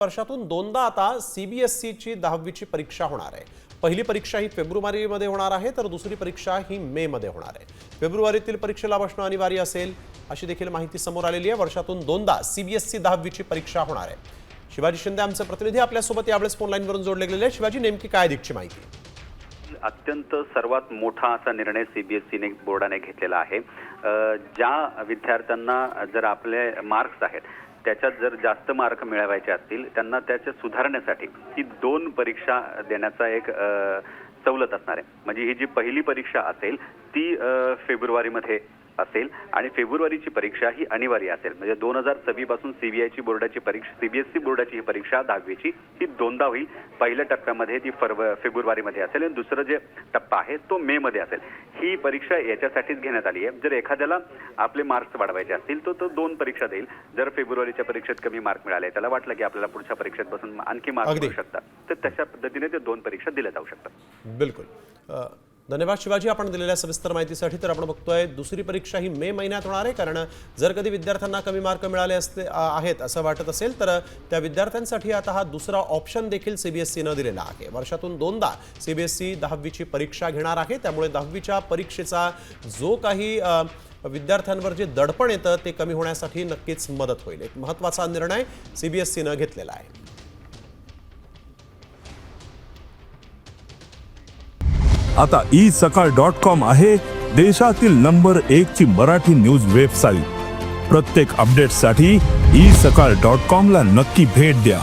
वर्षातून दोनदा आता सीबीएसईची 10वीची परीक्षा होणार आहे। पहिली परीक्षा ही फेब्रुवारीमध्ये होणार आहे तर दुसरी परीक्षा ही मे मध्ये होणार आहे। फेब्रुवारीतील परीक्षेला बसणं अनिवार्य असेल अशी देखील माहिती समोर आलेली आहे। वर्षातून दोनदा सीबीएसई 10वीची परीक्षा होणार आहे। शिवाजी शिंदे आमचे प्रतिनिधी आपल्या सोबत यावेळेस फोन लाईनवरून जोडले गेलेले आहेत। शिवाजी, नेमकी काय दिगची माहिती? अत्यंत सर्वात मोठा असा निर्णय सीबीएसई बोर्डाने घेतलेला आहे। ज्या विद्यार्थ्यांना जर आपले मार्क्स आहेत त्याच्यात जर जास्त मार्क मिळवायचे असतील त्यांना त्याच्या सुधारण्यासाठी ही 2 परीक्षा देण्याचा एक सवलत असणार आहे। म्हणजे ही जी पहिली परीक्षा असेल ती फेब्रुवारीमध्ये असेल आणि फेब्रुवारीची परीक्षा ही अनिवार्य असेल। म्हणजे 2026 पासून सीबीआयची बोर्डाची परीक्षा सीबीएसई बोर्डाची ही परीक्षा 10वीची ही दोनदा होईल। पहिल्या टप्प्यामध्ये ती फेब्रुवारीमध्ये असेल आणि दुसरा जे टप्पा आहे तो मे मध्ये असेल। ही परीक्षा याच्यासाठीच घेण्यात आली आहे। जर एखाद्याला आपले मार्क्स वाढवायचे असतील तर तो 2 परीक्षा देईल। जर फेब्रुवारीच्या परीक्षेत कमी मार्क मिळाले, त्याला वाटलं की आपल्याला पुढच्या परीक्षेत बसून आणखी मार्क मिळू शकतात, तर तशा पद्धतीने ते 2 परीक्षा दिल्या जाऊ शकतात। बिलकुल, धन्यवाद शिवाजी आपण दिलेल्या सविस्तर माहितीसाठी। तर आपण बघतोय दुसरी परीक्षा ही मे महिन्यात होणार आहे, कारण जर कधी विद्यार्थ्यांना कमी मार्क मिळाले आहेत असं वाटत असेल तर त्या विद्यार्थ्यांसाठी आता हा दुसरा ऑप्शन देखील सीबीएसईने दिलेला आहे। वर्षातून दोनदा सीबीएसई 10वीची परीक्षा घेणार आहे, त्यामुळे 10वीच्या परीक्षेचा जो काही विद्यार्थ्यांवर जे दडपण येतं ते कमी होण्यासाठी नक्कीच मदत होईल। एक महत्त्वाचा निर्णय सीबीएसईने घेतलेला आहे। आता isakal.com आहे देशातील नंबर 1 ची मराठी न्यूज वेबसाईट। प्रत्येक अपडेटसाठी isakal.com ला नक्की भेट द्या।